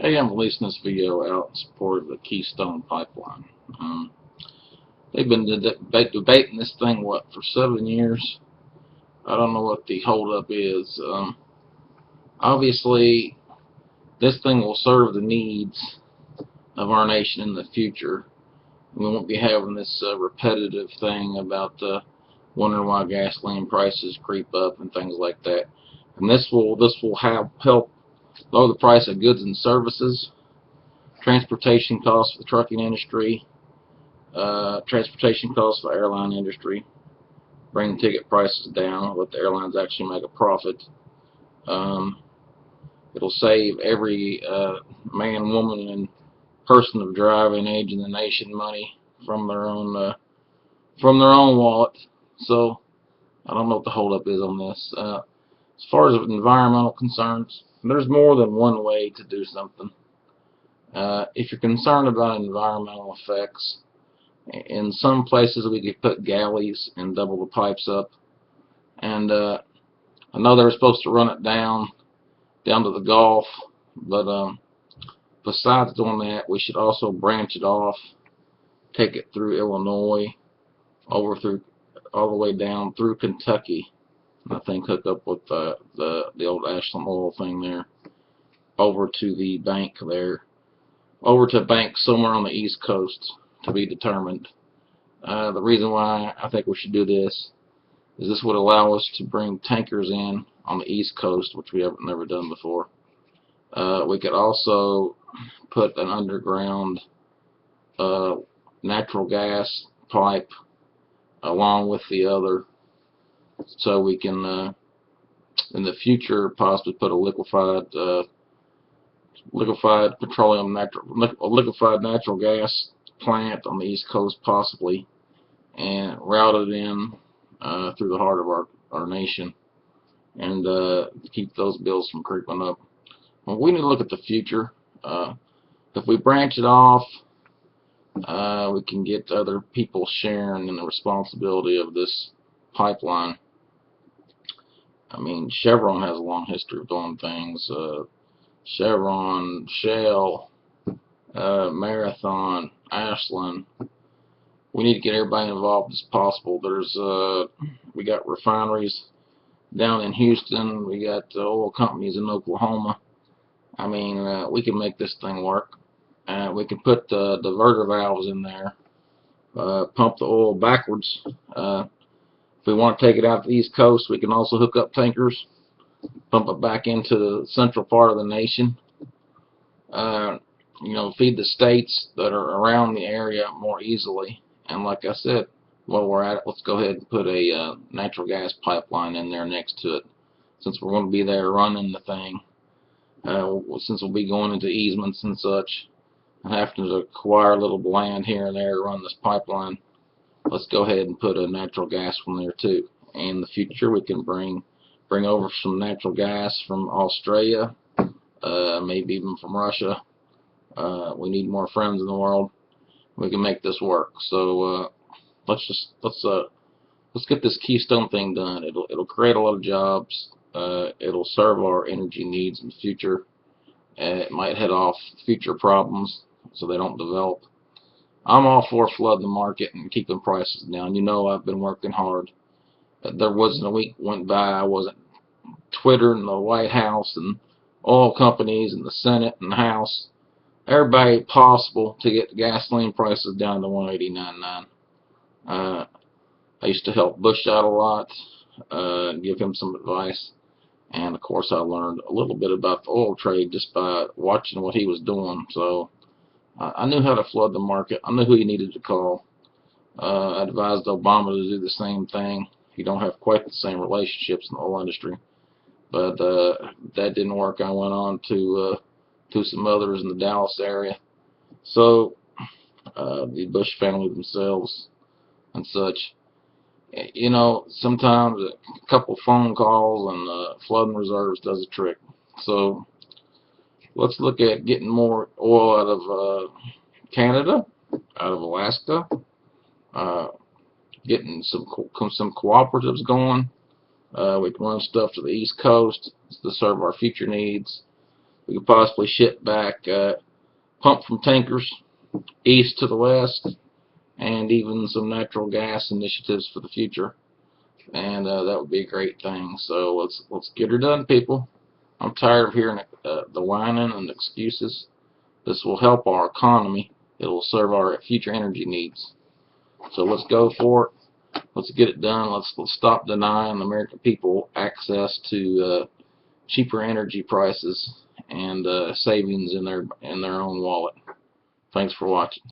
Hey, I'm releasing this video out in support of the Keystone pipeline. They've been debating this thing, for 7 years? I don't know what the holdup is. Obviously, this thing will serve the needs of our nation in the future. We won't be having this repetitive thing about wondering why gasoline prices creep up and things like that. And this will help lower the price of goods and services, transportation costs for the trucking industry, transportation costs for the airline industry, bring ticket prices down, let the airlines actually make a profit. It'll save every man, woman, and person of driving age in the nation money from their own wallet. So I don't know what the holdup is on this. As far as environmental concerns, there's more than one way to do something. If you're concerned about environmental effects, in some places we could put galleys and double the pipes up. And I know they were supposed to run it down to the Gulf, but besides doing that, we should also branch it off, take it through Illinois, all the way down through Kentucky, and I think hook up with the old Ashland oil thing there, over to the bank there, over to a bank somewhere on the East Coast, to be determined. The reason why I think we should do this is this would allow us to bring tankers in on the East Coast, which we have never done before. We could also put an underground natural gas pipe along with the other, so we can in the future possibly put a liquefied natural gas plant on the East Coast possibly, and route it in through the heart of our nation, and keep those bills from creeping up. Well, we need to look at the future. If we branch it off, we can get other people sharing in the responsibility of this pipeline. I mean, Chevron has a long history of doing things. Chevron, Shell, Marathon, Ashland. We need to get everybody involved as possible. We got refineries down in Houston. We got oil companies in Oklahoma. I mean, we can make this thing work. We can put diverter valves in there, pump the oil backwards. If we want to take it out to the East Coast, we can also hook up tankers, pump it back into the central part of the nation. Feed the states that are around the area more easily. And like I said, while we're at it, let's go ahead and put a natural gas pipeline in there next to it, since we're going to be there running the thing. Since we'll be going into easements and such, and having to acquire a little land here and there to run this pipeline, let's go ahead and put a natural gas one there too. In the future, we can bring over some natural gas from Australia, maybe even from Russia. We need more friends in the world. We can make this work. So let's get this Keystone thing done. It'll create a lot of jobs. It'll serve our energy needs in the future. It might head off future problems so they don't develop. I'm all for flooding the market and keeping prices down. I've been working hard. There wasn't a week went by I wasn't twittering the White House and oil companies and the Senate and the House, everybody possible, to get the gasoline prices down to 189.9. I used to help Bush out a lot, give him some advice, and of course I learned a little bit about the oil trade just by watching what he was doing. So I knew how to flood the market. I knew who you needed to call. I advised Obama to do the same thing. You don't have quite the same relationships in the oil industry, but that didn't work. I went on to some others in the Dallas area. So the Bush family themselves and such. Sometimes a couple phone calls and flooding reserves does a trick. So let's look at getting more oil out of Canada, out of Alaska, getting some cooperatives going. We can run stuff to the East Coast to serve our future needs. We could possibly ship back pump from tankers east to the west, and even some natural gas initiatives for the future. And that would be a great thing. So let's get her done, people. I'm tired of hearing the whining and excuses. This will help our economy. It will serve our future energy needs. So let's go for it. Let's get it done. Let's stop denying the American people access to cheaper energy prices and savings in their own wallet. Thanks for watching.